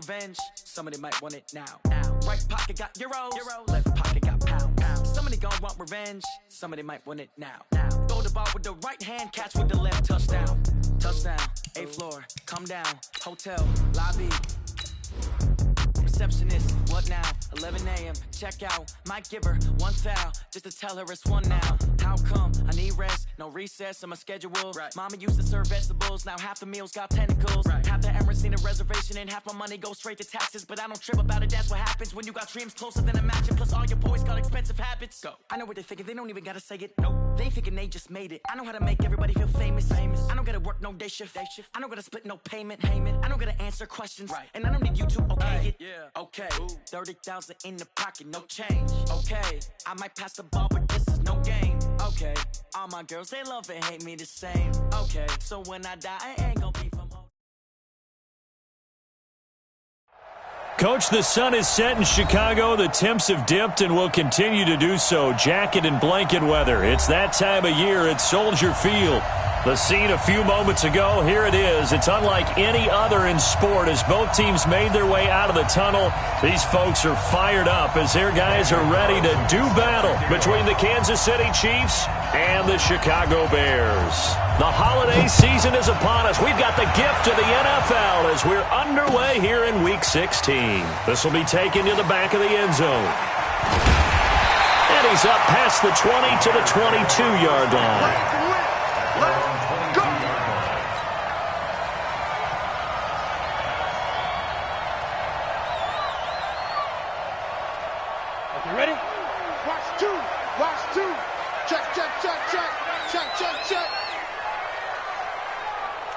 revenge. Somebody might want it now. Right pocket got euros. Left pocket got pounds. Somebody gon' want revenge. Somebody might want it now. Throw the ball with the right hand, catch with the left. Touchdown. Touchdown. 8th floor. Come down. Hotel. Lobby. Receptionist, what now? 11 a.m. Check out. Might give her one foul just to tell her it's one now. How come? I need rest, no recess in my schedule. Right. Mama used to serve vegetables, now half the meals got tentacles. Right. Half the Emirates need a reservation and half my money goes straight to taxes. But I don't trip about it, that's what happens when you got dreams closer than a match. And plus all your boys got expensive habits. Go. I know what they're thinking, they don't even gotta say it. Nope. They thinking they just made it. I know how to make everybody feel famous. I don't gotta work no day shift. I don't gotta split no payment. I don't gotta answer questions. Right. And I don't need you to okay it. Yeah. Okay, 30,000 in the pocket, no change. Okay, I might pass the ball, but this is no game. Okay, all my girls, they love and hate me the same. Okay, so when I die, I ain't gonna be from home. Coach, the sun is set in Chicago. The temps have dipped and will continue to do so. Jacket and blanket weather. It's that time of year at Soldier Field. The scene a few moments ago, here it is. It's unlike any other in sport as both teams made their way out of the tunnel. These folks are fired up as their guys are ready to do battle between the Kansas City Chiefs and the Chicago Bears. The holiday season is upon us. We've got the gift of the NFL as we're underway here in Week 16. This will be taken to the back of the end zone. And he's up past the 20 to the 22-yard line. Let's go! Okay, ready? Watch two. Check.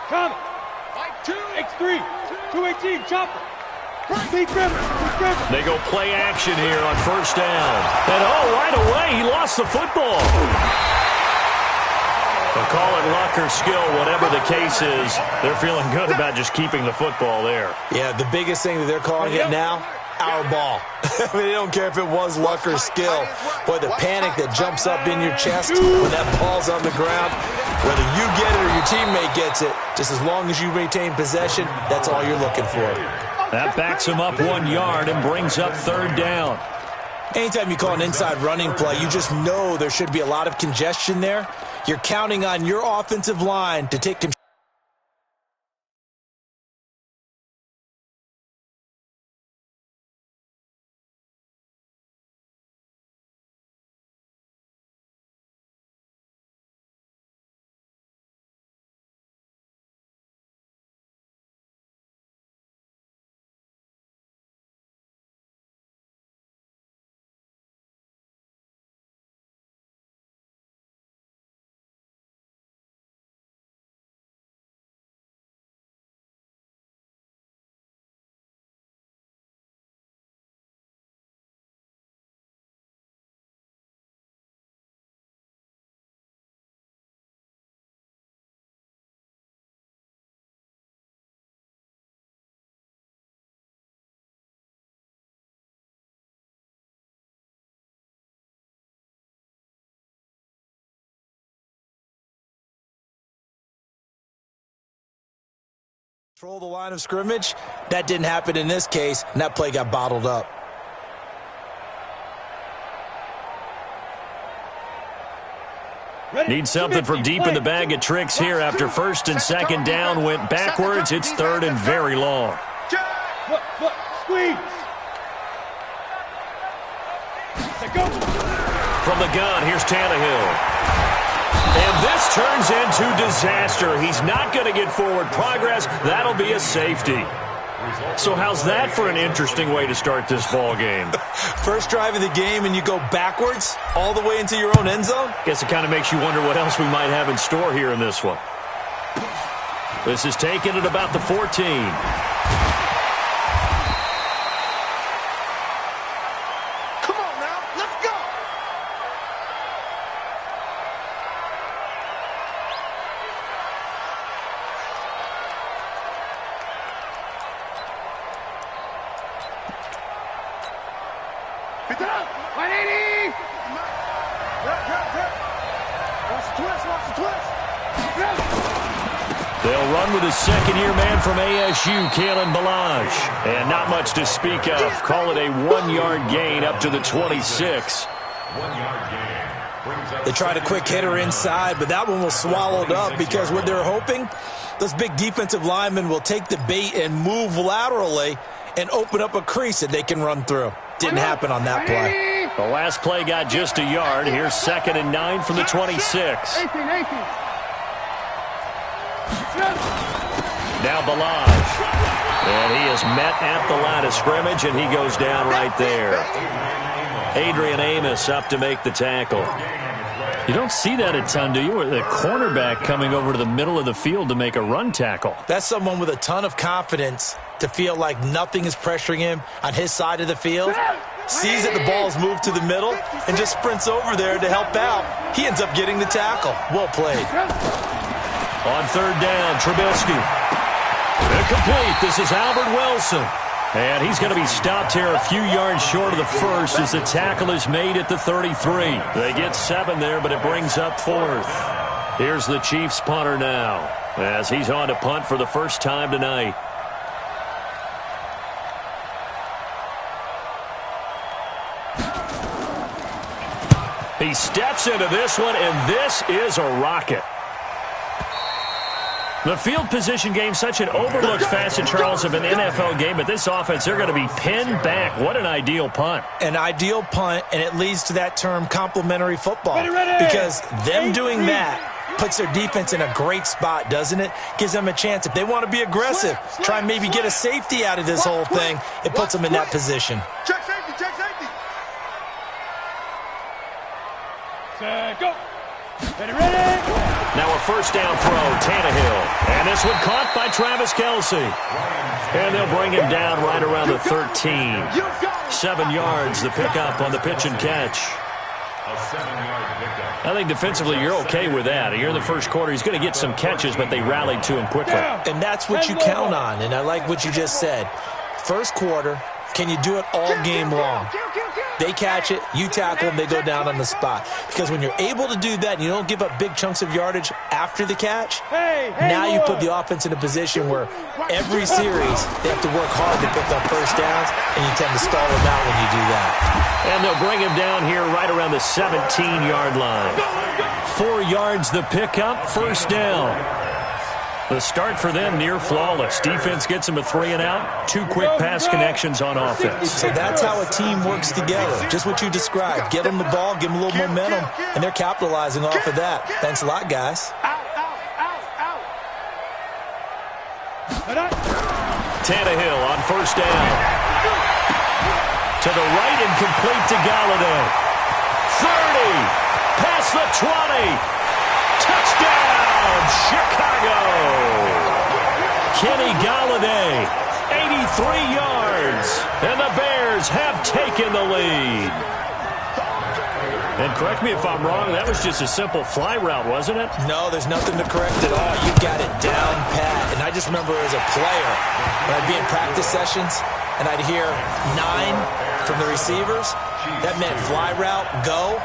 Come. Fight two. X3. 218. Chopper. Big River. They go play action here on first down. And right away, he lost the football. They'll call it luck or skill, whatever the case is. They're feeling good about just keeping the football there. Yeah, the biggest thing that they're calling it now, our ball. I mean, they don't care if it was luck or skill. Boy, the panic that jumps up in your chest when that ball's on the ground, whether you get it or your teammate gets it, just as long as you retain possession, that's all you're looking for. That backs him up 1 yard and brings up third down. Anytime you call an inside running play, you just know there should be a lot of congestion there. You're counting on your offensive line to take control. Control the line of scrimmage. That didn't happen in this case, and that play got bottled up. Need something from deep in the bag of tricks here after first and second down went backwards. It's third and very long. Squeeze. From the gun, here's Tannehill. And this turns into disaster. He's not going to get forward progress. That'll be a safety. So how's that for an interesting way to start this ball game? First drive of the game and you go backwards all the way into your own end zone? Guess it kind of makes you wonder what else we might have in store here in this one. This is taken at about the 14. They'll run with a second-year man from ASU, Kalen Ballage. And not much to speak of. Call it a 1-yard gain up to the 26. 1-yard gain. They tried a quick hitter inside, but that one was swallowed up because what they're hoping, those big defensive linemen will take the bait and move laterally and open up a crease that they can run through. Didn't happen on that play. The last play got just a yard. Here's 2nd and 9 from the 26. Now Ballage. And he is met at the line of scrimmage, and he goes down right there. Adrian Amos up to make the tackle. You don't see that a ton, do you? Or the cornerback coming over to the middle of the field to make a run tackle. That's someone with a ton of confidence to feel like nothing is pressuring him on his side of the field. Sees that the ball's moved to the middle and just sprints over there to help out. He ends up getting the tackle. Well played. On 3rd down, Trubisky. Incomplete. This is Albert Wilson. And he's going to be stopped here a few yards short of the first as the tackle is made at the 33. They get 7 there, but it brings up 4th. Here's the Chiefs punter now as he's on to punt for the first time tonight. He steps into this one, and this is a rocket. The field position game, such an overlooked facet, Charles, of an NFL game, but this offense, they're going to be pinned back. What an ideal punt. An ideal punt, and it leads to that term complementary football. Because them doing that puts their defense in a great spot, doesn't it? Gives them a chance. If they want to be aggressive, try and maybe get a safety out of this whole thing, it puts them in that position. Check safety, check safety. Set, go. Ready. Now a first down throw, Tannehill. And this one caught by Travis Kelce. And they'll bring him down right around the 13. 7 yards, the pickup on the pitch and catch. A 7-yard pickup. I think defensively you're okay with that. Here in the first quarter, he's going to get some catches, but they rallied to him quickly. And that's what you count on, and I like what you just said. First quarter, can you do it all game long? They catch it, you tackle them, they go down on the spot. Because when you're able to do that and you don't give up big chunks of yardage after the catch, now you put the offense in a position where every series they have to work hard to pick up first downs, and you tend to stall them out when you do that. And they'll bring him down here right around the 17-yard line. 4 yards the pickup, first down. The start for them near flawless. Defense gets them a 3 and out. 2 quick pass connections on offense. So that's how a team works together. Just what you described. Get them the ball, give them a little momentum, and they're capitalizing off of that. Thanks a lot, guys. Tannehill on first down. To the right and complete to Galladay. 30. Past the 20. Touchdown, Chicago! Kenny Galladay, 83 yards, and the Bears have taken the lead. And correct me if I'm wrong, that was just a simple fly route, wasn't it? No, there's nothing to correct at all. You got it down pat. And I just remember as a player, when I'd be in practice sessions, and I'd hear 9 from the receivers, that meant fly route, go,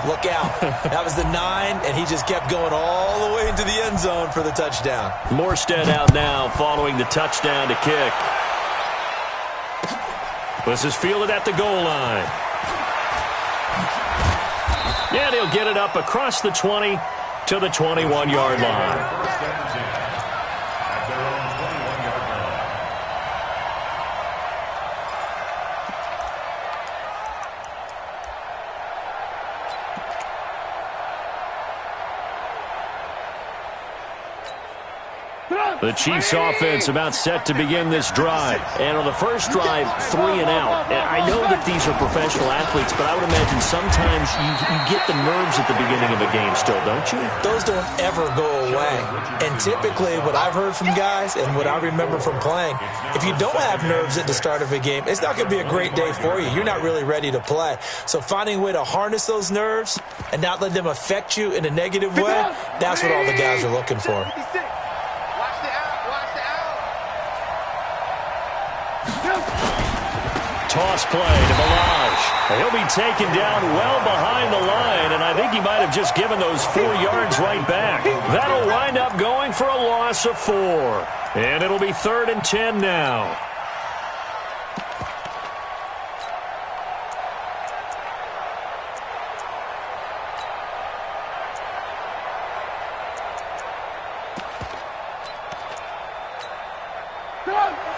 look out. That was the 9, and he just kept going all the way into the end zone for the touchdown. Morstead out now following the touchdown to kick. This is fielded at the goal line. And he'll get it up across the 20 to the 21-yard line. The Chiefs offense about set to begin this drive. And on the first drive, 3 and out. And I know that these are professional athletes, but I would imagine sometimes you get the nerves at the beginning of a game still, don't you? Those don't ever go away. And typically what I've heard from guys and what I remember from playing, if you don't have nerves at the start of a game, it's not going to be a great day for you. You're not really ready to play. So finding a way to harness those nerves and not let them affect you in a negative way, that's what all the guys are looking for. Toss play to Ballage. He'll be taken down well behind the line, and I think he might have just given those 4 yards right back. That'll wind up going for a loss of 4. And it'll be 3rd and 10 now.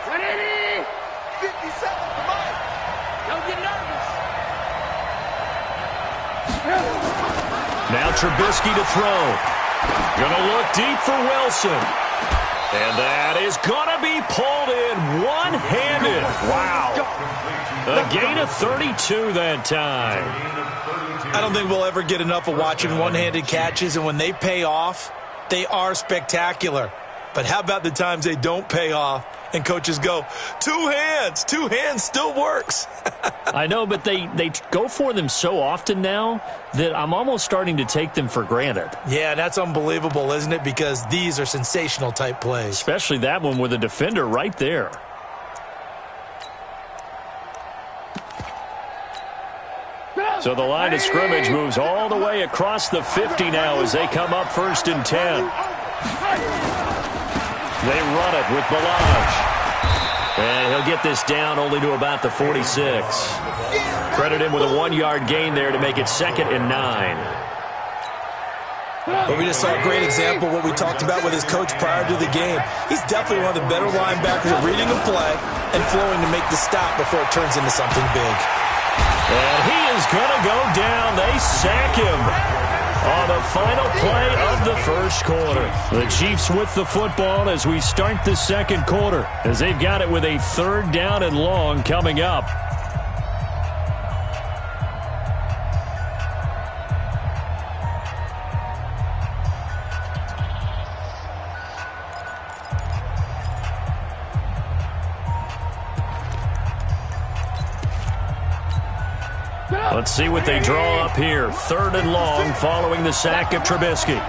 Ready? 50 seconds for Mike. Don't get nervous. Now Trubisky to throw. Gonna look deep for Wilson. And that is gonna be pulled in one-handed. Wow. A gain of 32 that time. I don't think we'll ever get enough of watching one-handed catches, and when they pay off, they are spectacular. But how about the times they don't pay off and coaches go, 2 hands, 2 hands still works. I know, but they go for them so often now that I'm almost starting to take them for granted. Yeah, that's unbelievable, isn't it? Because these are sensational type plays. Especially that one with a defender right there. So the line of scrimmage moves all the way across the 50 now as they come up 1st and 10. They run it with Balaj. And he'll get this down only to about the 46. Credit him with a 1-yard gain there to make it 2nd and 9. But we just saw a great example of what we talked about with his coach prior to the game. He's definitely one of the better linebackers at reading a play and flowing to make the stop before it turns into something big. And he is going to go down. They sack him on the final play of the 1st quarter. The Chiefs with the football as we start the 2nd quarter, as they've got it with a 3rd down and long coming up. Let's see what they draw up here. 3rd and long following the sack of Trubisky.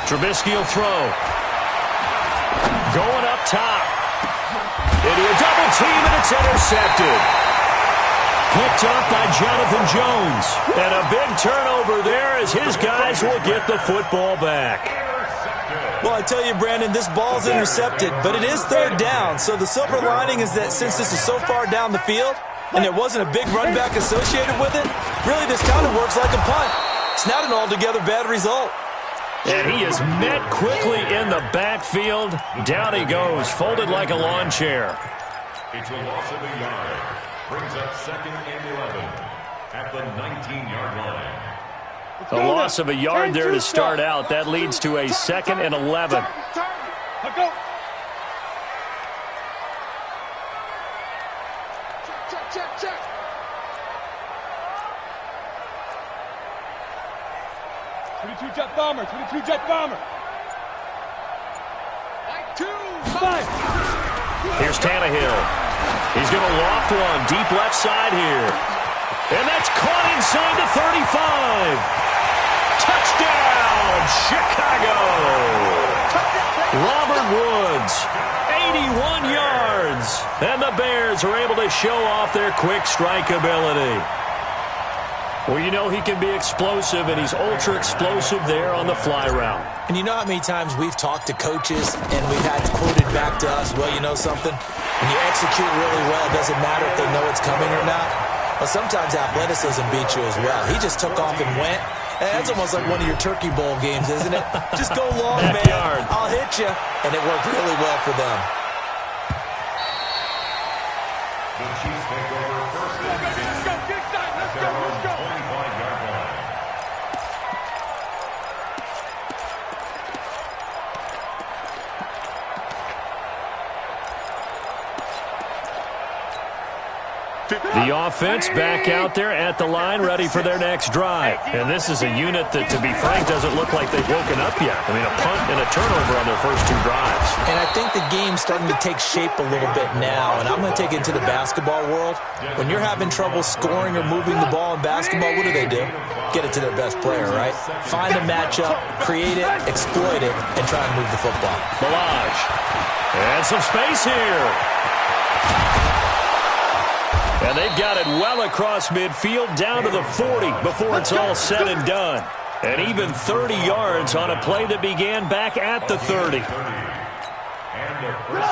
Trubisky will throw. Going up top. Into a double team, and it's intercepted. Picked up by Jonathan Jones. And a big turnover there as his guys will get the football back. Well, I tell you, Brandon, this ball's intercepted, but it is 3rd down. So the silver lining is that since this is so far down the field, and there wasn't a big run back associated with it, really this kind of works like a punt. It's not an altogether bad result. And he is met quickly in the backfield. Down he goes, folded like a lawn chair. It's a loss of a yard. Brings up 2nd and 11 at the 19-yard line. A loss of a yard there to start out. That leads to a 2nd and 11. Go. Check. 22 jet bomber. 22 jet bomber. Like 2. 5. Here's Tannehill. He's going to loft one deep left side here. And that's caught inside the 35. Touchdown, Chicago. Robert Woods, 81 yards. And the Bears are able to show off their quick strike ability. Well, you know he can be explosive, and he's ultra-explosive there on the fly route. And you know how many times we've talked to coaches and we've had quoted back to us, well, you know something? When you execute really well, it doesn't matter if they know it's coming or not. But sometimes athleticism beats you as well. He just took off and went. And that's almost like one of your Turkey Bowl games, isn't it? Just go long, man. I'll hit you. And it worked really well for them. The Chiefs take over 1st and 10. Let's go. 25-yard line. The offense back out there at the line, ready for their next drive. And this is a unit that, to be frank, doesn't look like they've woken up yet. I mean, a punt and a turnover on their first 2 drives. And I think the game's starting to take shape a little bit now. And I'm going to take it to the basketball world. When you're having trouble scoring or moving the ball in basketball, what do? Get it to their best player, right? Find a matchup, create it, exploit it, and try and move the football. Balaj. And some space here. And they've got it well across midfield down to the 40 before it's all said and done. And even 30 yards on a play that began back at the 30.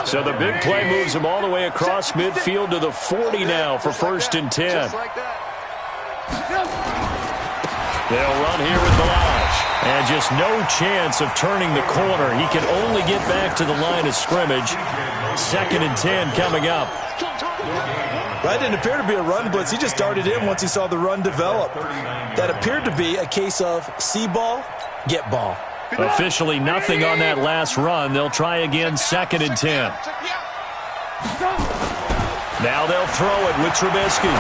So the big play moves them all the way across midfield to the 40 now for 1st and 10. They'll run here with Balaj. And just no chance of turning the corner. He can only get back to the line of scrimmage. 2nd and 10 coming up. That didn't appear to be a run blitz. He just darted in once he saw the run develop. That appeared to be a case of see ball, get ball. Officially nothing on that last run. They'll try again 2nd and 10. Now they'll throw it with Trubisky.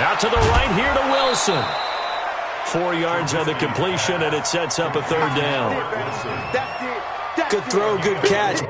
Out to the right here to Wilson. 4 yards on the completion, and it sets up a 3rd down. Good throw, good catch.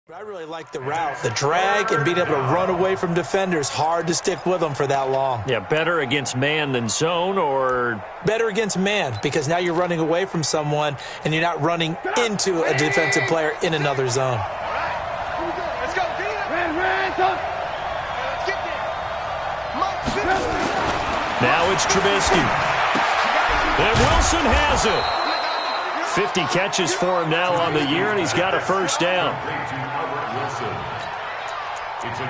I really like the route. The drag and being able to run away from defenders. Hard to stick with them for that long. Yeah, better against man than zone, or? Better against man, because now you're running away from someone and you're not running into a defensive player in another zone. Let's go. Now it's Trubisky. And Wilson has it. 50 catches for him now on the year, and he's got a 1st down.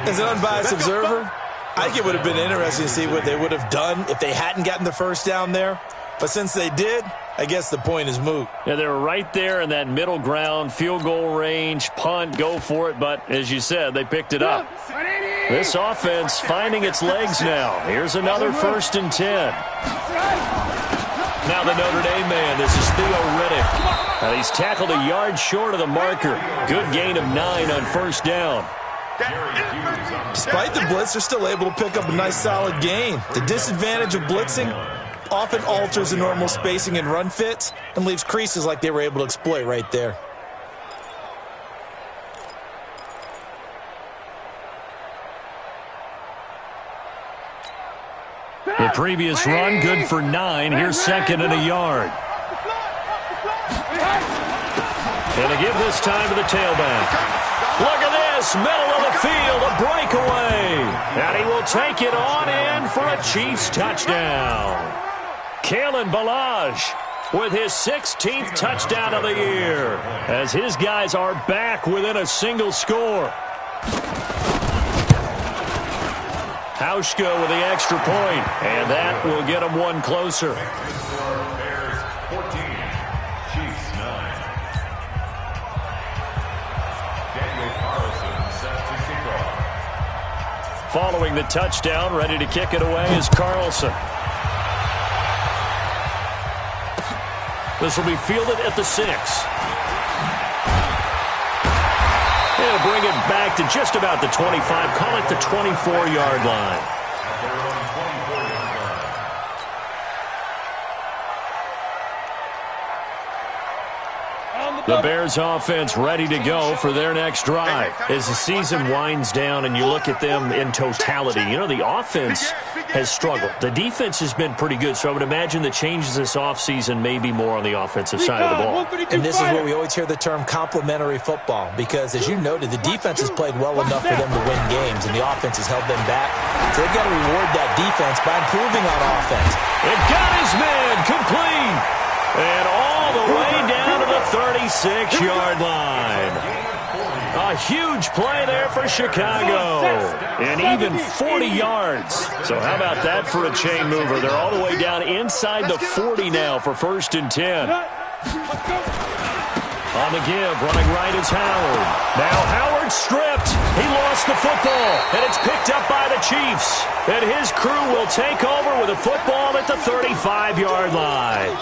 As an unbiased observer, I think it would have been interesting to see what they would have done if they hadn't gotten the 1st down there. But since they did, I guess the point is moot. Yeah, they were right there in that middle ground, field goal range, punt, go for it. But as you said, they picked it up. This offense finding its legs now. Here's another 1st and 10. Now the Notre Dame man, this is Theo Riddick. And he's tackled a yard short of the marker. Good gain of 9 on 1st down. Despite the blitz, they're still able to pick up a nice solid gain. The disadvantage of blitzing often alters the normal spacing and run fits and leaves creases like they were able to exploit right there. The previous run, good for 9. Here's 2nd and a yard. And they give this time to the tailback. Look at this, middle of the field, a breakaway. And he will take it on in for a Chiefs touchdown. Kalen Balaj with his 16th touchdown of the year, as his guys are back within a single score. Hauschka with the extra point, and that will get him one closer. Bears 14, Chiefs 9. Daniel Carlson set to kick off. Following the touchdown, ready to kick it away is Carlson. This will be fielded at the 6. They'll bring it back to just about the 25, call it the 24-yard line. At their own 24-yard line. The Bears offense ready to go for their next drive. As the season winds down and you look at them in totality, you know, the offense has struggled. The defense has been pretty good, so I would imagine the changes this offseason may be more on the offensive side of the ball. And this is where we always hear the term complementary football, because as you noted, the defense has played well enough for them to win games, and the offense has held them back. So they've got to reward that defense by improving on offense. It got his man complete. And all the way down to the 36-yard line. A huge play there for Chicago. And even 40 yards. So how about that for a chain mover? They're all the way down inside the 40 now for 1st and 10. On the give, running right is Howard. Now Howard stripped. He lost the football, and it's picked up by the Chiefs. And his crew will take over with a football at the 35-yard line.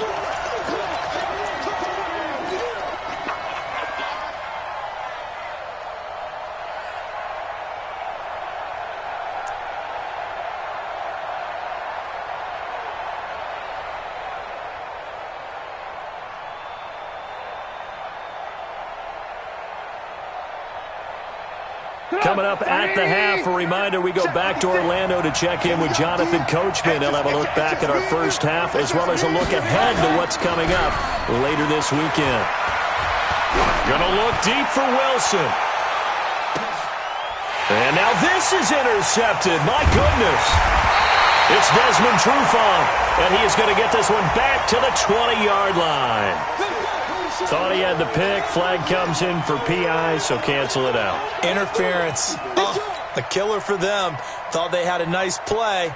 Coming up at the half, a reminder, we go back to Orlando to check in with Jonathan Coachman. He'll have a look back at our first half as well as a look ahead to what's coming up later this weekend. Gonna look deep for Wilson. And now this is intercepted. My goodness. It's Desmond Trufant, and he is going to get this one back to the 20-yard line. Thought he had the pick. Flag comes in for PI, so cancel it out. Interference. A killer for them. Thought they had a nice play.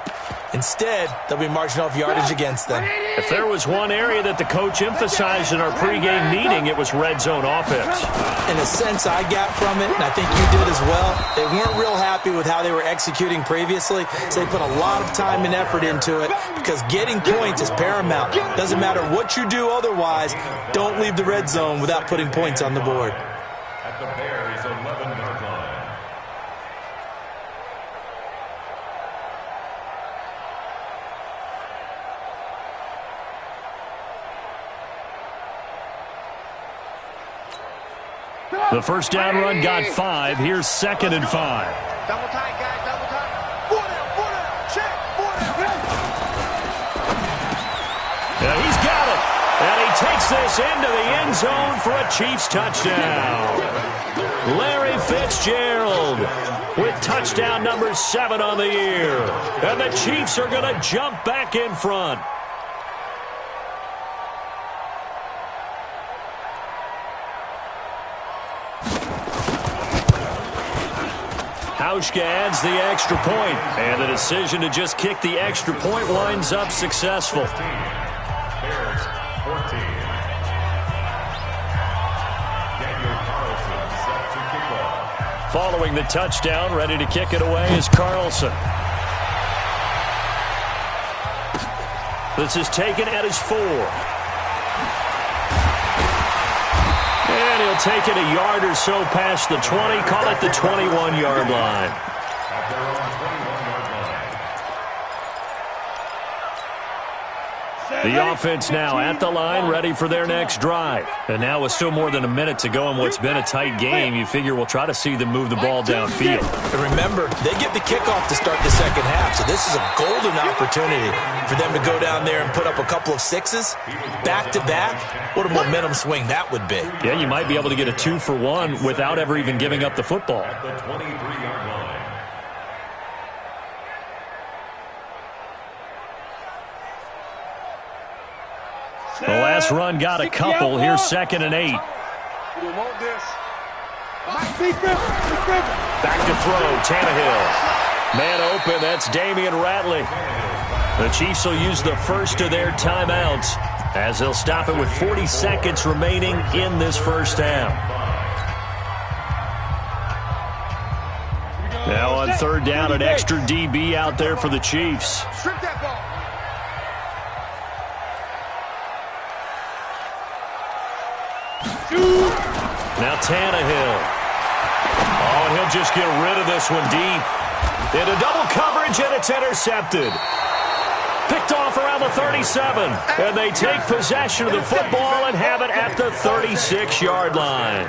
Instead, they'll be marching off yardage against them. If there was one area that the coach emphasized in our pregame meeting, it was red zone offense. In a sense, I got from it, and I think you did as well. They weren't real happy with how they were executing previously, so they put a lot of time and effort into it because getting points is paramount. Doesn't matter what you do otherwise, don't leave the red zone without putting points on the board. At the Bears' 11-yard line. The first down run got 5. Here's 2nd and 5. Double tight, guys, double tight. 4 down, check, 4 down. Yeah, he's got it. And he takes this into the end zone for a Chiefs touchdown. Larry Fitzgerald with touchdown number 7 on the year. And the Chiefs are going to jump back in front. Hauschka adds the extra point, and the decision to just kick the extra point winds up successful. Bears 14. Daniel Carlson set to kick off. Following the touchdown, ready to kick it away is Carlson. This is taken at his 4. And he'll take it a yard or so past the 20, call it the 21-yard line. At their own 21-yard line. The offense now at the line, ready for their next drive. And now with still more than a minute to go in what's been a tight game, you figure we'll try to see them move the ball downfield. And remember, they get the kickoff to start the second half, so this is a golden opportunity for them to go down there and put up a couple of 6s back-to-back. What a momentum swing that would be. Yeah, you might be able to get a 2-for-1 without ever even giving up the football. At the 23-yard line. The last run got a couple. Here's 2nd and 8. You don't want this. Back to throw, Tannehill. Man open, that's Damian Ratley. The Chiefs will use the first of their timeouts as they'll stop it with 40 seconds remaining in this first half. Now on 3rd down, an extra DB out there for the Chiefs. Strip that ball. Now Tannehill. Oh, and he'll just get rid of this one deep. Into double coverage, and it's intercepted. Picked off around the 37. And they take possession of the football and have it at the 36-yard line.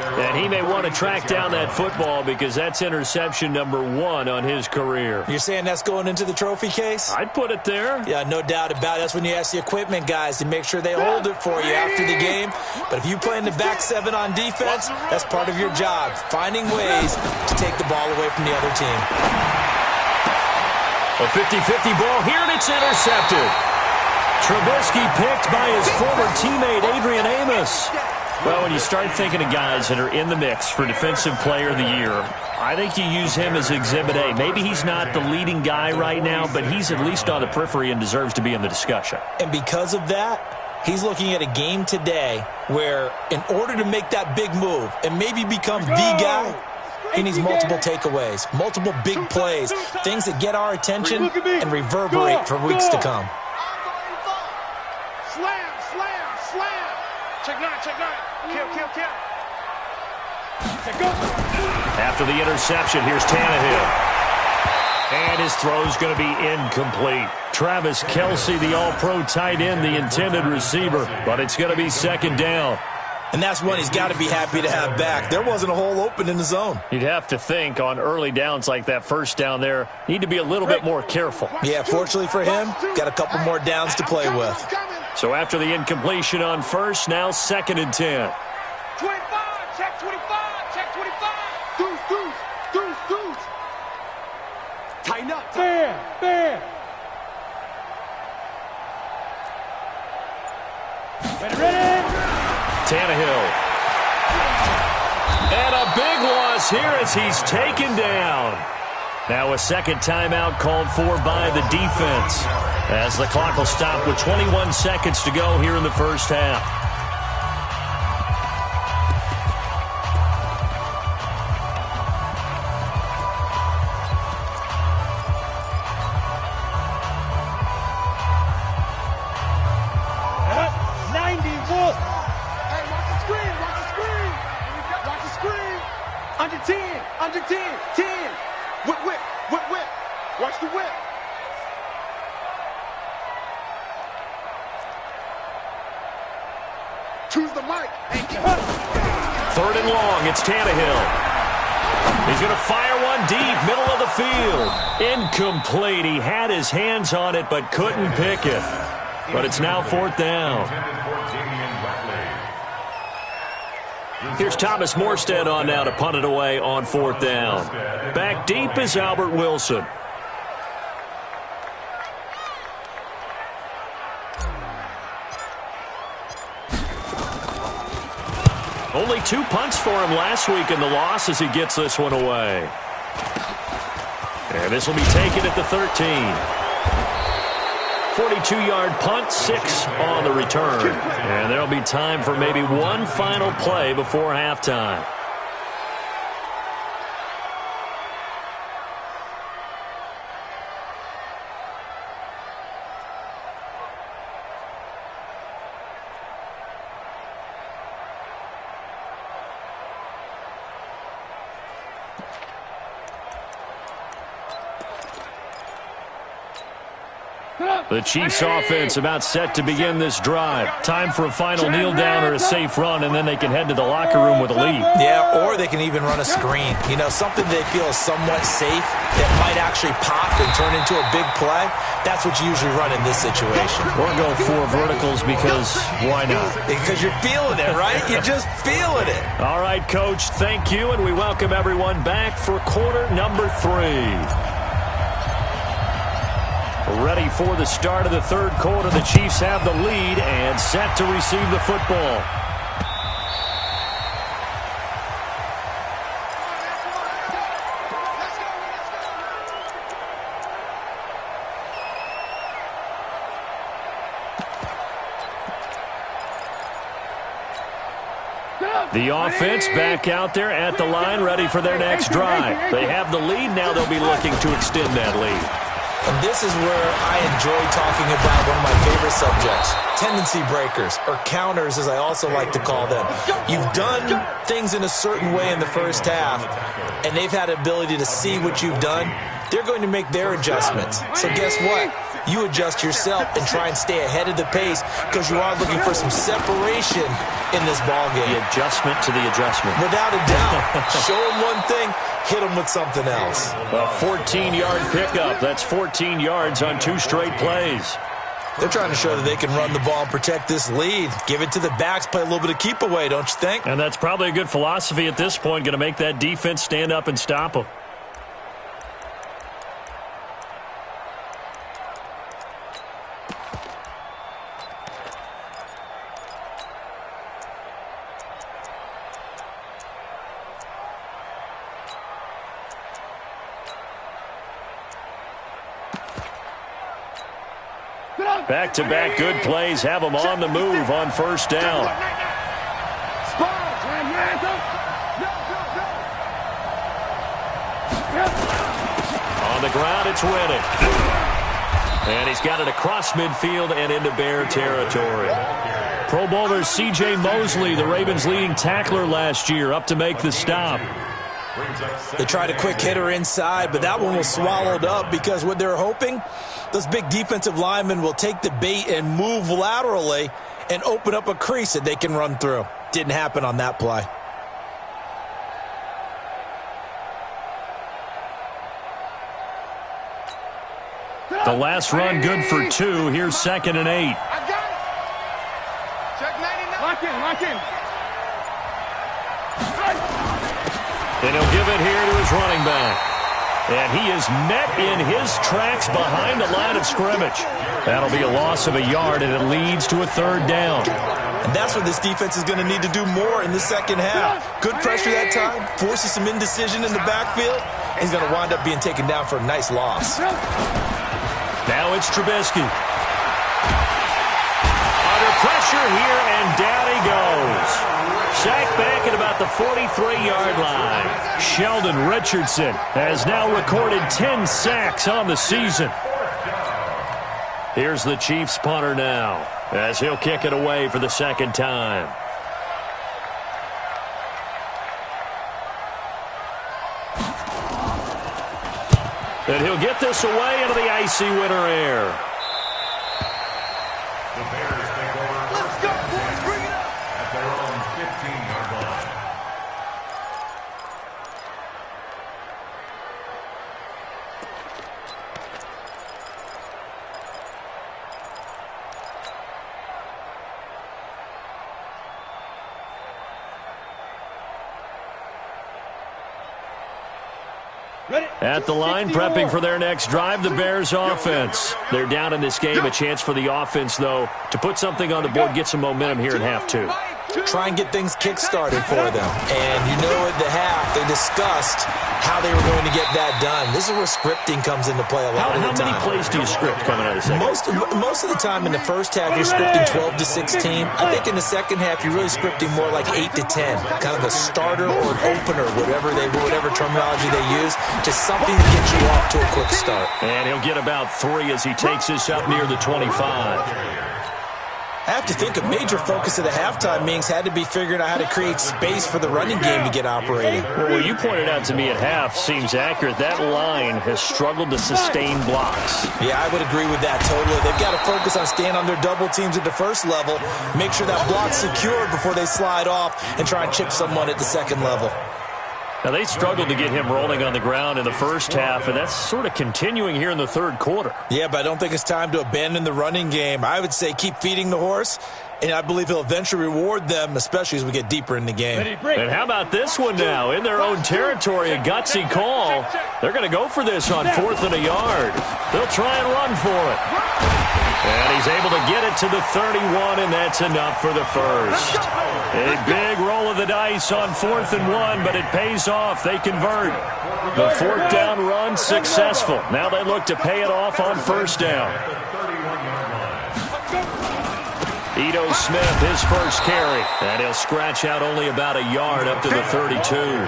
And he may want to track down that football because that's interception number 1 on his career. You're saying that's going into the trophy case? I'd put it there. Yeah, no doubt about it. That's when you ask the equipment guys to make sure they hold it for you after the game. But if you play in the back 7 on defense, that's part of your job, finding ways to take the ball away from the other team. A 50-50 ball here, and it's intercepted. Trubisky picked by his former teammate Adrian Amos. Well, when you start thinking of guys that are in the mix for Defensive Player of the Year, I think you use him as Exhibit A. Maybe he's not the leading guy right now, but he's at least on the periphery and deserves to be in the discussion. And because of that, he's looking at a game today where in order to make that big move and maybe become the guy, he needs multiple takeaways, multiple big plays, things that get our attention and reverberate for weeks to come. Slam, slam, slam. Check nine, check nine. Kill, kill, kill. After the interception, here's Tannehill. And his throw's going to be incomplete. Travis Kelce, the all-pro tight end, the intended receiver, but it's going to be second down. And that's one he's got to be happy to have back. There wasn't a hole open in the zone. You'd have to think on early downs like that first down there, need to be a little bit more careful. Yeah, fortunately for him, got a couple more downs to play with. So after the incompletion on first, now second and 10. 25, check 25, check 25. Deuce, deuce, deuce, deuce. Tighten up. Fair. Ready. Tannehill. And a big loss here as he's taken down. Now a second timeout called for by the defense, as the clock will stop with 21 seconds to go here in the first half. Under 10, 10. Whip. Watch the whip. Choose the mic. Third and long, it's Tannehill. He's going to fire one deep, middle of the field. Incomplete. He had his hands on it but couldn't pick it. But it's now fourth down. Here's Thomas Morstead on now to punt it away on fourth down. Back deep is Albert Wilson. Only 2 punts for him last week in the loss as he gets this one away. And this will be taken at the 13. 42-yard punt, 6 on the return. And there'll be time for maybe one final play before halftime. The Chiefs offense about set to begin this drive. Time for a final kneel down or a safe run, and then they can head to the locker room with a lead. Yeah, or they can even run a screen. You know, something they feel is somewhat safe that might actually pop and turn into a big play. That's what you usually run in this situation. Or go 4 verticals because why not? Because you're feeling it, right? You're just feeling it. All right, Coach, thank you, and we welcome everyone back for quarter number 3. Ready for the start of the third quarter. The Chiefs have the lead and set to receive the football. The offense back out there at the line, ready for their next drive. They have the lead. Now they'll be looking to extend that lead. And this is where I enjoy talking about one of my favorite subjects, tendency breakers, or counters as I also like to call them. You've done things in a certain way in the first half, and they've had the ability to see what you've done. They're going to make their adjustments. So guess what? You adjust yourself and try and stay ahead of the pace because you are looking for some separation in this ballgame. The adjustment to the adjustment. Without a doubt. Show them one thing, hit them with something else. A 14-yard pickup. That's 14 yards on 2 straight plays. They're trying to show that they can run the ball and protect this lead. Give it to the backs, play a little bit of keep away, don't you think? And that's probably a good philosophy at this point, going to make that defense stand up and stop them. Back-to-back good plays have them on the move on first down. On the ground, it's Reddick. And he's got it across midfield and into Bear territory. Pro Bowler C.J. Mosley, the Ravens' leading tackler last year, up to make the stop. They tried a quick hitter inside, but that one was swallowed up because what they're hoping, those big defensive linemen will take the bait and move laterally and open up a crease that they can run through. Didn't happen on that play. The last run good for 2. Here's 2nd and 8. I got it. Check 99. Lock in. And he'll give it here to his running back. And he is met in his tracks behind the line of scrimmage. That'll be a loss of a yard, and it leads to a 3rd down. And that's what this defense is going to need to do more in the second half. Good pressure that time, forces some indecision in the backfield. He's going to wind up being taken down for a nice loss. Now it's Trubisky. Under pressure here, and down he goes. Sacked back at about the 43-yard line. Sheldon Richardson has now recorded 10 sacks on the season. Here's the Chiefs punter now, as he'll kick it away for the 2nd time. And he'll get this away into the icy winter air. The Bears take over. Let's go, boys. Bring it up. At their own 15-yard line. At the line, prepping for their next drive, the Bears offense. They're down in this game. A chance for the offense, though, to put something on the board, get some momentum here in half 2. Try and get things kick-started for them. And you know at the half, they discussed how they were going to get that done. This is where scripting comes into play a lot of the time. How many plays do you script coming out of the second? Most of the time in the first half, you're scripting 12 to 16. I think in the second half, you're really scripting more like 8 to 10. Kind of a starter or an opener, whatever terminology they use. Just something to get you off to a quick start. And he'll get about 3 as he takes this up near the 25. I have to think a major focus of the halftime meetings had to be figuring out how to create space for the running game to get operating. Well, what you pointed out to me at half seems accurate. That line has struggled to sustain blocks. Yeah, I would agree with that totally. They've got to focus on staying on their double teams at the first level, make sure that block's secured before they slide off and try and chip someone at the second level. Now, they struggled to get him rolling on the ground in the first half, and that's sort of continuing here in the third quarter. Yeah, but I don't think it's time to abandon the running game. I would say keep feeding the horse, and I believe he'll eventually reward them, especially as we get deeper in the game. And how about this one now? In their own territory, a gutsy call. They're going to go for this on 4th and a yard. They'll try and run for it. And he's able to get it to the 31, and that's enough for the first. A big roll of the dice on 4th and 1, but it pays off. They convert. The 4th down run successful. Now they look to pay it off on 1st down. Ito Smith, his first carry. And he'll scratch out only about a yard up to the 32.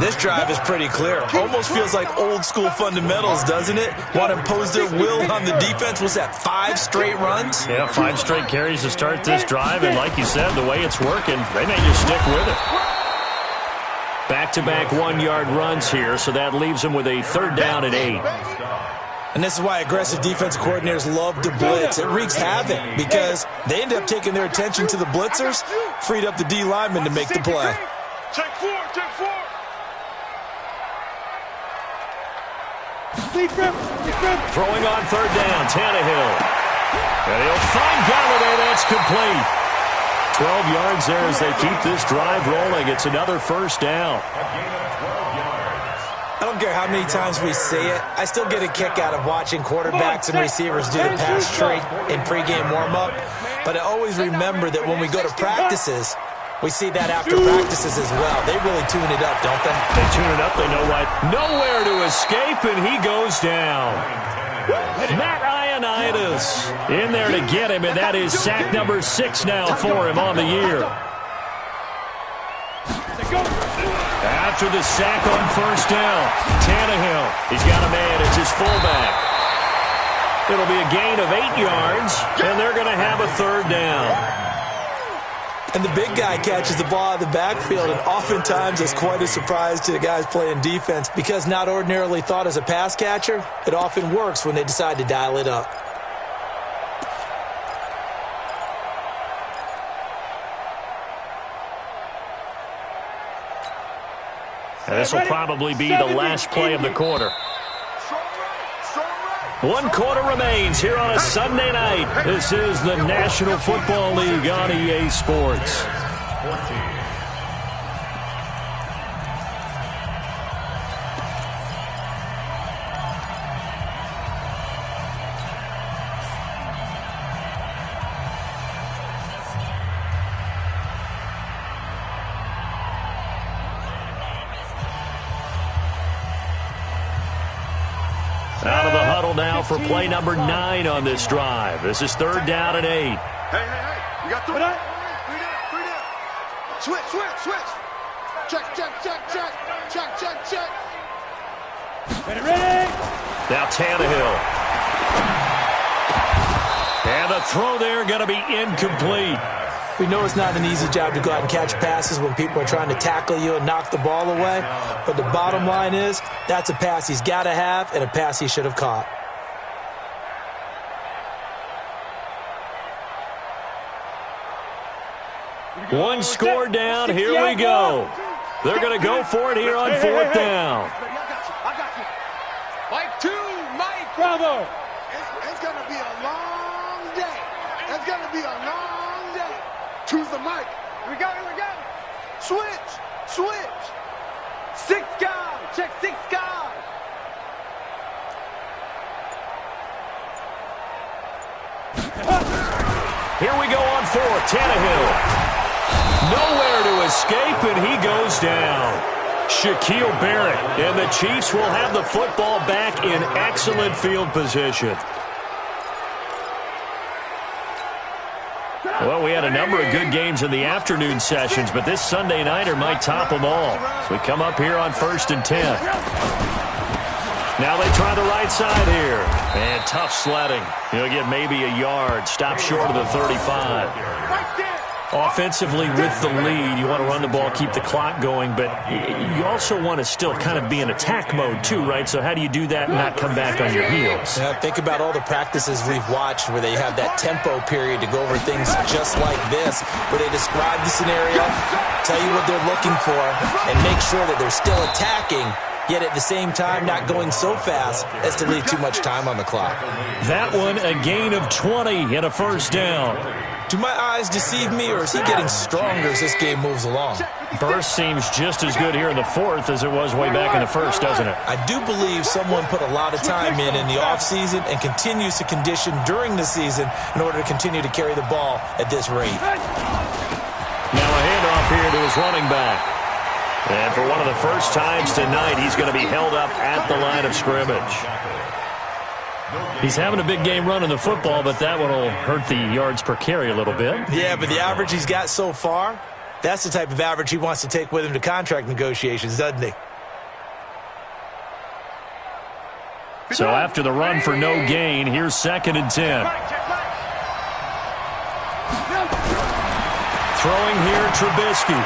This drive is pretty clear. Almost feels like old school fundamentals, doesn't it? Want to impose their will on the defense. Was that 5 straight runs? Yeah, 5 straight carries to start this drive. And like you said, the way it's working, they may just stick with it. Back-to-back 1-yard runs here, so that leaves them with a 3rd down and 8. And this is why aggressive defense coordinators love to blitz. It wreaks havoc because they end up taking their attention to the blitzers, freed up the D lineman to make the play. Check 4. Throwing on 3rd down, Tannehill. And he'll find Galladay. That's complete. 12 yards there as they keep this drive rolling. It's another 1st down. I don't care how many times we say it. I still get a kick out of watching quarterbacks and receivers do the pass trade in pregame warm-up. But I always remember that when we go to practices, we see that after practices as well. They really tune it up, don't they? They tune it up. They know what. Nowhere to escape, and he goes down. Matt Ioannidis in there to get him, and that is sack number 6 now for him on the year. After the sack on first down, Tannehill, he's got a man. It's his fullback. It'll be a gain of 8 yards, and they're going to have a third down. And the big guy catches the ball out of the backfield, and oftentimes it's quite a surprise to the guys playing defense because not ordinarily thought as a pass catcher, it often works when they decide to dial it up. And this will probably be the last play of the quarter. 1 quarter remains here on a Sunday night. This is the National Football League on EA Sports. Out of the huddle now for play number 9 on this drive. This is 3rd down and 8. Hey. We got 3 down. 3 down. Switch. Check. Ready. Now Tannehill. And the throw there going to be incomplete. We know it's not an easy job to go out and catch passes when people are trying to tackle you and knock the ball away. But the bottom line is, that's a pass he's got to have and a pass he should have caught. One score down. Here we go. They're going to go for it here on 4th down. I got you. Mike 2, Mike. Bravo. It's going to be a long day. It's going to be a long day. Choose the mic. Here we go. Switch. 6 guys. Check 6 guys. Here we go on 4th. Tannehill. Nowhere to escape, and he goes down. Shaquille Barrett, and the Chiefs will have the football back in excellent field position. Well, we had a number of good games in the afternoon sessions, but this Sunday nighter might top them all. So we come up here on 1st and 10. Now they try the right side here. And tough sledding. He'll get maybe a yard. Stop short of the 35. Offensively with the lead, you want to run the ball, keep the clock going, but you also want to still kind of be in attack mode too, right? So how do you do that and not come back on your heels? Yeah, think about all the practices we've watched where they have that tempo period to go over things just like this, where they describe the scenario, tell you what they're looking for, and make sure that they're still attacking, yet at the same time not going so fast as to leave too much time on the clock. That one, a gain of 20 and a 1st down. Do my eyes deceive me, or is he getting stronger as this game moves along? Burst seems just as good here in the 4th as it was way back in the 1st, doesn't it? I do believe someone put a lot of time in the offseason and continues to condition during the season in order to continue to carry the ball at this rate. Now a handoff here to his running back. And for one of the first times tonight, he's going to be held up at the line of scrimmage. He's having a big game running the football, but that one will hurt the yards per carry a little bit. Yeah, but the average he's got so far, that's the type of average he wants to take with him to contract negotiations, doesn't he? So after the run for no gain, here's 2nd and 10. Throwing here, Trubisky.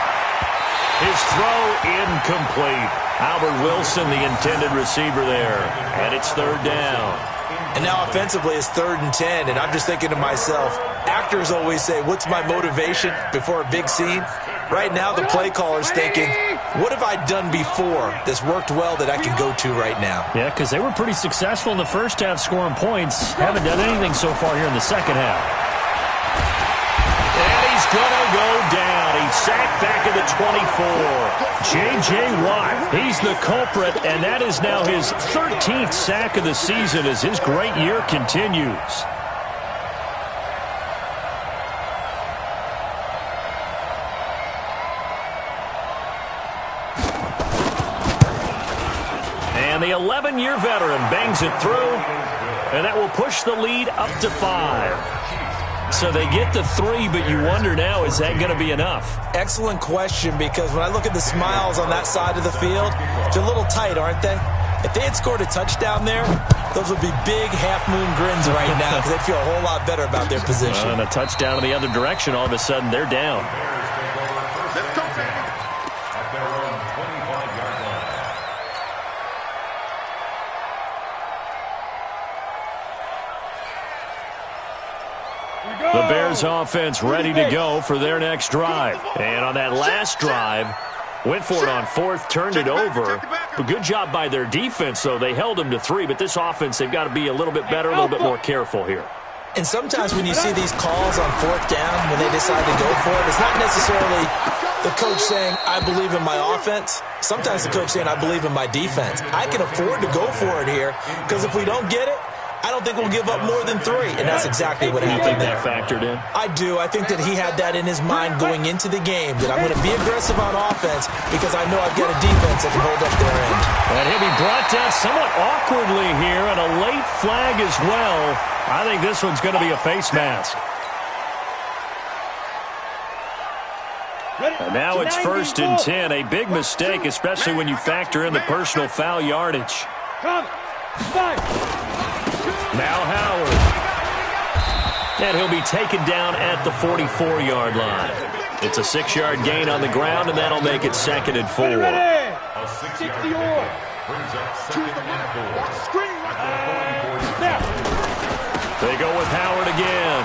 His throw incomplete. Albert Wilson, the intended receiver there. And it's 3rd down. And now offensively it's 3rd and 10, and I'm just thinking to myself, actors always say, what's my motivation before a big scene? Right now the play caller's thinking, what have I done before that's worked well that I can go to right now? Yeah, because they were pretty successful in the first half scoring points. Haven't done anything so far here in the second half. And he's going to go down. He's sacked back at the 24. J.J. Watt, he's the culprit, and that is now his 13th sack of the season as his great year continues. And the 11-year veteran bangs it through. And that will push the lead up to 5. So they get the 3, but you wonder now, is that going to be enough? Excellent question, because when I look at the smiles on that side of the field, they're a little tight, aren't they? If they had scored a touchdown there, those would be big half-moon grins right now because they'd feel a whole lot better about their position. And a touchdown in the other direction, all of a sudden they're down. Let's go, baby. At their own 25-yard line. The Bears offense ready to go for their next drive. And on that last drive, went for it on 4th, turned it over. A good job by their defense, though. They held them to 3, but this offense, they've got to be a little bit better, a little bit more careful here. And sometimes when you see these calls on 4th down, when they decide to go for it, it's not necessarily the coach saying, I believe in my offense. Sometimes the coach saying, I believe in my defense. I can afford to go for it here, because if we don't get it, I don't think we'll give up more than 3, and that's exactly what happened there. You think that factored in? I do. I think that he had that in his mind going into the game, that I'm going to be aggressive on offense because I know I've got a defense that can hold up their end. And he'll be brought down somewhat awkwardly here, and a late flag as well. I think this one's going to be a face mask. And now it's 1st and 10, a big mistake, especially when you factor in the personal foul yardage. Now Howard. And he'll be taken down at the 44-yard line. It's a 6-yard gain on the ground, and that'll make it 2nd and 4. A 6-yard pickup brings up 2nd and 4. They go with Howard again.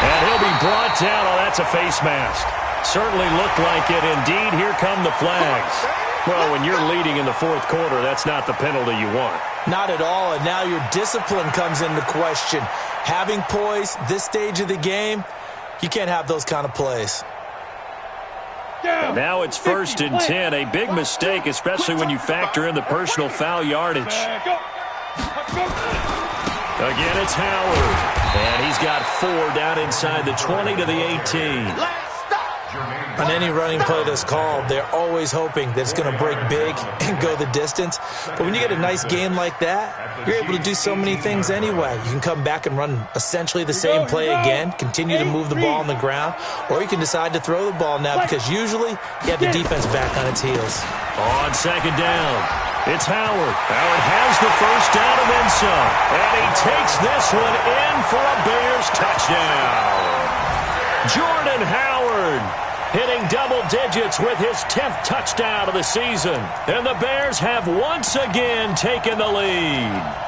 And he'll be brought down. Oh, that's a face mask. Certainly looked like it. Indeed, here come the flags. Well, when you're leading in the 4th quarter, that's not the penalty you want. Not at all, and now your discipline comes into question. Having poise this stage of the game, you can't have those kind of plays. And now it's 1st and 10, a big mistake, especially when you factor in the personal foul yardage. Again, it's Howard, and he's got 4 down inside the 20 to the 18. On any running play that's called, they're always hoping that it's going to break big and go the distance. But when you get a nice game like that, you're able to do so many things anyway. You can come back and run essentially the same play again, continue to move the ball on the ground, or you can decide to throw the ball now because usually you have the defense back on its heels. On 2nd down, it's Howard. Howard has the 1st down and then some. And he takes this one in for a Bears touchdown. Jordan Howard hitting double digits with his 10th touchdown of the season. And the Bears have once again taken the lead.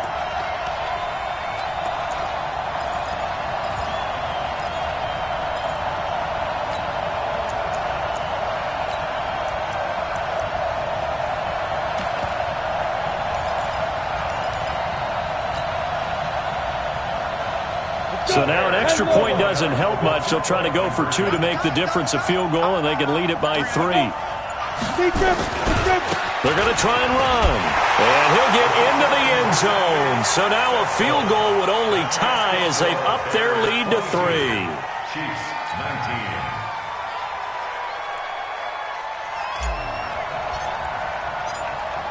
So now an extra point doesn't help much. They'll try to go for 2 to make the difference a field goal, and they can lead it by 3. They're going to try and run. And he'll get into the end zone. So now a field goal would only tie as they've upped their lead to 3. Chiefs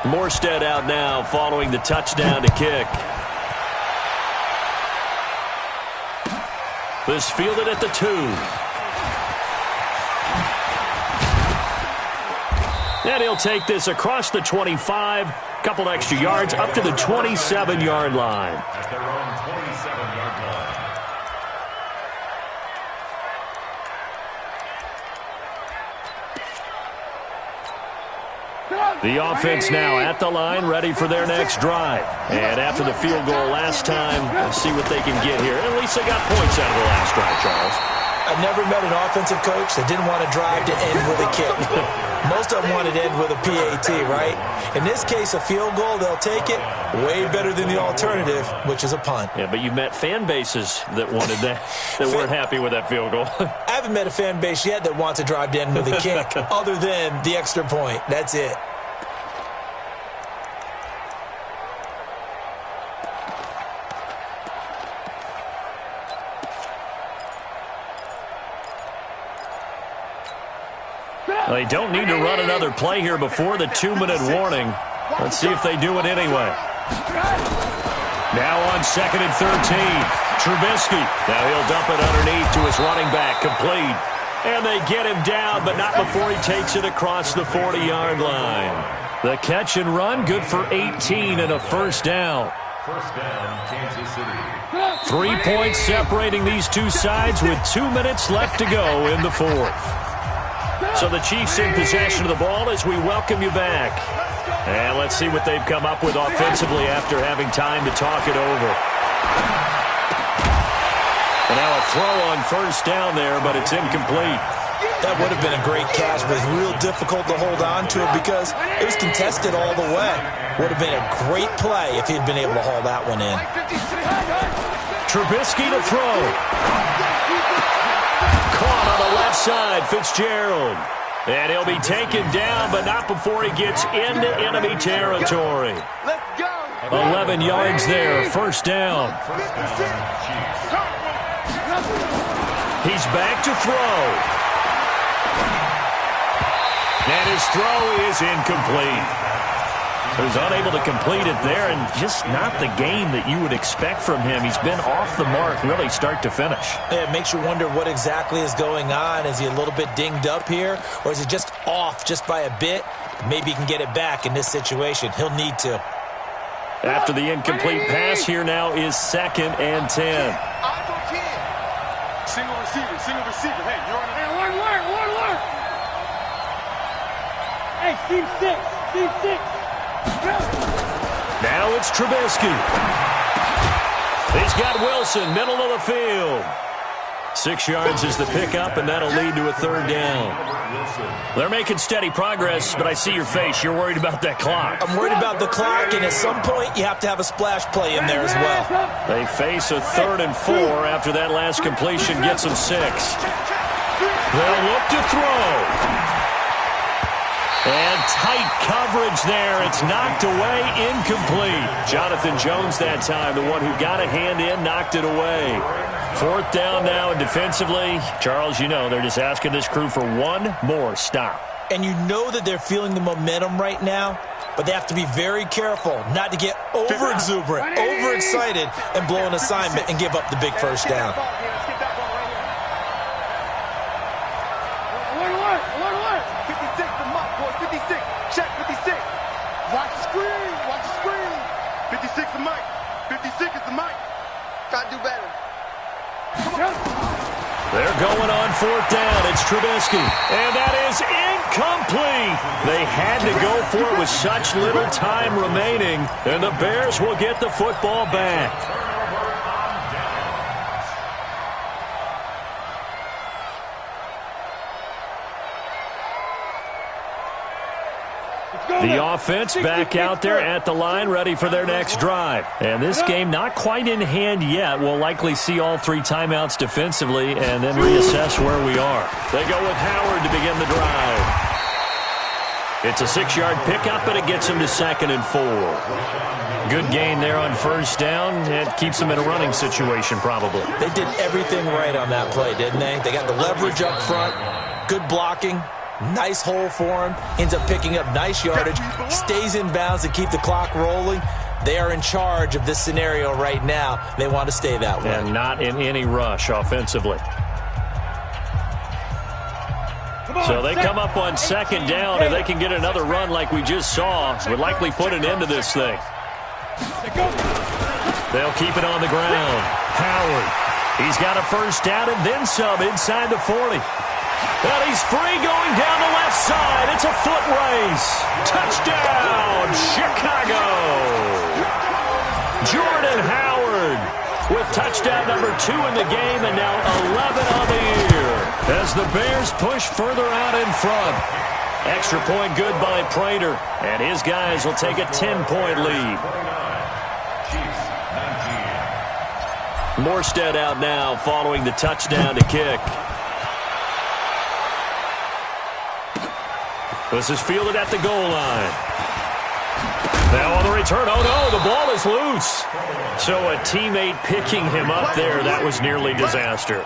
19. Morstead out now following the touchdown to kick. This fielded at the 2. And he'll take this across the 25. Couple extra yards up to the 27-yard line. At their own 27-yard line. The offense now at the line, ready for their next drive. And after the field goal last time, let's see what they can get here. At least they got points out of the last drive, Charles. I've never met an offensive coach that didn't want to drive to end with a kick. Most of them wanted to end with a PAT, right? In this case, a field goal, they'll take it. Way better than the alternative, which is a punt. Yeah, but you've met fan bases that wanted that, that weren't happy with that field goal. I haven't met a fan base yet that wants to drive to end with a kick, other than the extra point. That's it. They don't need to run another play here before the 2-minute warning. Let's see if they do it anyway. Now on 2nd and 13. Trubisky. Now he'll dump it underneath to his running back. Complete. And they get him down, but not before he takes it across the 40-yard line. The catch and run, good for 18 and a first down. First down, Kansas City. 3 points separating these two sides with 2 minutes left to go in the fourth. So the Chiefs in possession of the ball as we welcome you back. And let's see what they've come up with offensively after having time to talk it over. And now a throw on first down there, but it's incomplete. That would have been a great catch, but it's real difficult to hold on to it because it was contested all the way. Would have been a great play if he'd been able to haul that one in. Trubisky to throw. Caught on the left side, Fitzgerald. And he'll be taken down, but not before he gets into enemy territory. 11 yards there, first down. He's back to throw. And his throw is incomplete. So he's unable to complete it there, and just not the game that you would expect from him. He's been off the mark really start to finish. Yeah, it makes you wonder what exactly is going on. Is he a little bit dinged up here, or is he just off just by a bit? Maybe he can get it back in this situation. He'll need to. After the incomplete pass, here now is 2nd and 10. Single receiver, single receiver. Hey, you're on an Work. Hey, team 6. Now it's Trubisky. He's got Wilson, middle of the field. 6 yards is the pickup, and that'll lead to a third down. They're making steady progress, but I see your face. You're worried about that clock. I'm worried about the clock, and at some point you have to have a splash play in there as well. They face a 3rd and 4 after that last completion gets them 6. They'll look to throw. And tight coverage there. It's knocked away, incomplete. Jonathan Jones that time, the one who got a hand in, knocked it away. 4th down now, and defensively, Charles, you know, they're just asking this crew for one more stop. And you know that they're feeling the momentum right now, but they have to be very careful not to get over-exuberant, overexcited, and blow an assignment and give up the big first down. They're going on 4th down. It's Trubisky. And that is incomplete. They had to go for it with such little time remaining. And the Bears will get the football back. The offense back out there at the line, ready for their next drive. And this game not quite in hand yet. We'll likely see all 3 timeouts defensively and then reassess where we are. They go with Howard to begin the drive. It's a 6-yard pickup, and it gets them to 2nd and 4. Good gain there on first down. It keeps them in a running situation probably. They did everything right on that play, didn't they? They got the leverage up front, good blocking. Nice hole for him. Ends up picking up nice yardage. Stays in bounds to keep the clock rolling. They are in charge of this scenario right now. They want to stay that way. And not in any rush offensively. So they come up on 2nd down, and they can get another run like we just saw. Would likely put an end to this thing. They'll keep it on the ground. Howard. He's got a first down and then some inside the 40. Well, he's free going down the left side. It's a foot race. Touchdown, Chicago. Jordan Howard with touchdown number 2 in the game and now 11 on the year as the Bears push further out in front. Extra point good by Prater, and his guys will take a 10-point lead. Morstead out now following the touchdown to kick. This is fielded at the goal line. Now on the return, oh no, the ball is loose. So a teammate picking him up there, that was nearly disaster.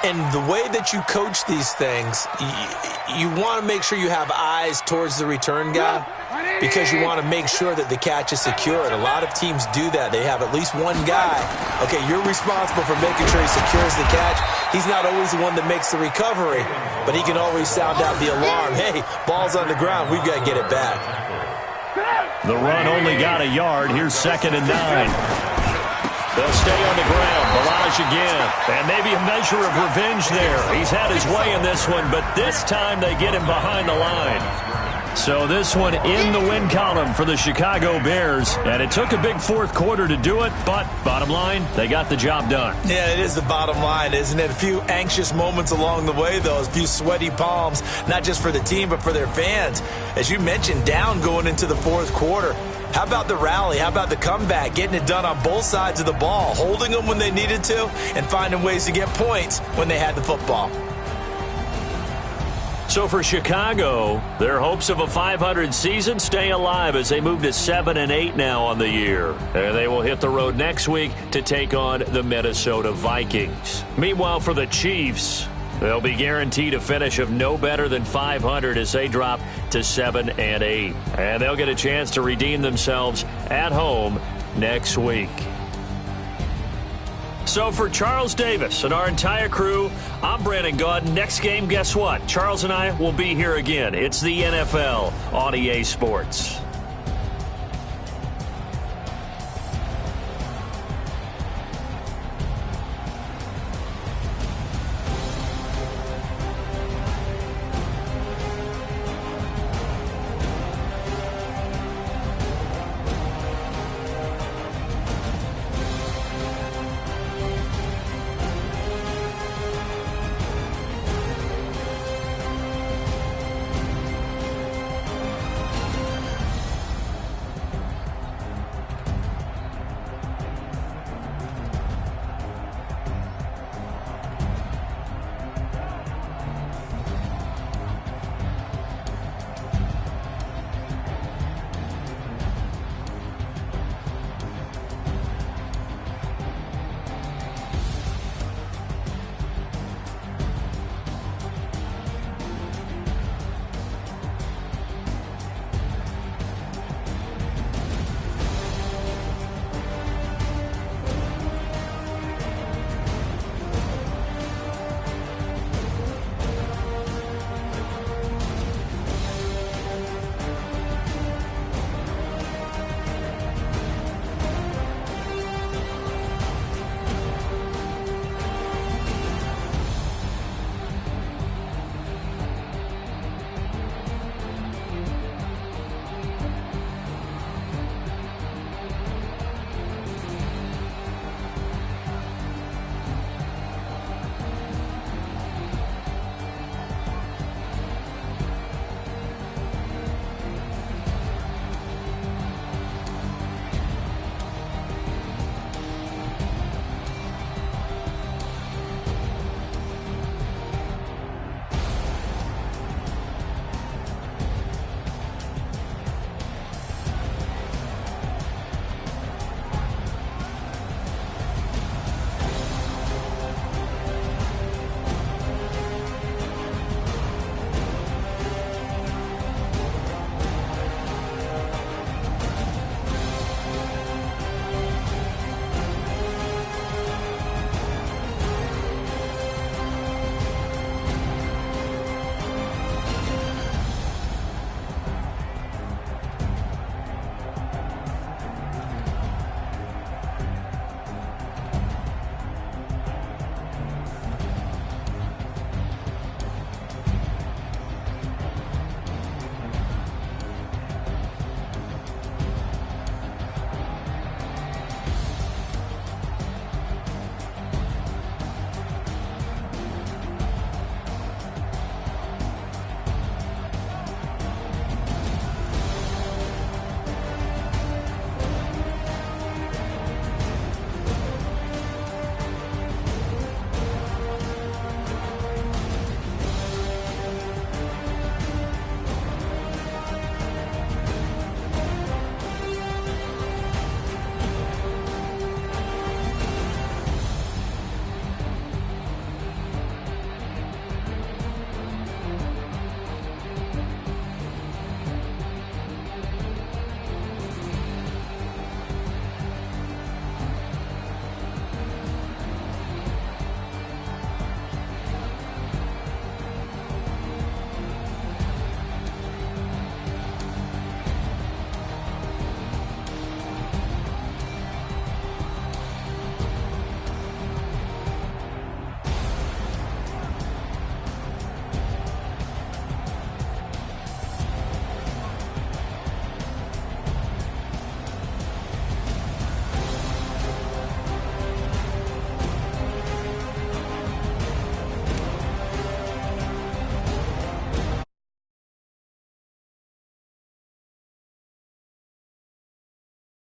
And the way that you coach these things, you want to make sure you have eyes towards the return guy. because you want to make sure that the catch is secured. A lot of teams do that. They have at least one guy. Okay, you're responsible for making sure he secures the catch. He's not always the one that makes the recovery, but he can always sound out the alarm. Hey, ball's on the ground. We've got to get it back. The run only got a yard. Here's 2nd and 9. They'll stay on the ground. Barrage again. And maybe a measure of revenge there. He's had his way in this one, but this time they get him behind the line. So this one in the win column for the Chicago Bears. And it took a big fourth quarter to do it, but bottom line, they got the job done. Yeah, it is the bottom line, isn't it? A few anxious moments along the way, though. A few sweaty palms, not just for the team, but for their fans. As you mentioned, down going into the fourth quarter. How about the rally? How about the comeback? Getting it done on both sides of the ball, holding them when they needed to, and finding ways to get points when they had the football. So for Chicago, their hopes of a 500 season stay alive as they move to 7-8 now on the year. And they will hit the road next week to take on the Minnesota Vikings. Meanwhile, for the Chiefs, they'll be guaranteed a finish of no better than 500 as they drop to 7-8. And they'll get a chance to redeem themselves at home next week. So for Charles Davis and our entire crew, I'm Brandon Gaudin. Next game, guess what? Charles and I will be here again. It's the NFL on EA Sports.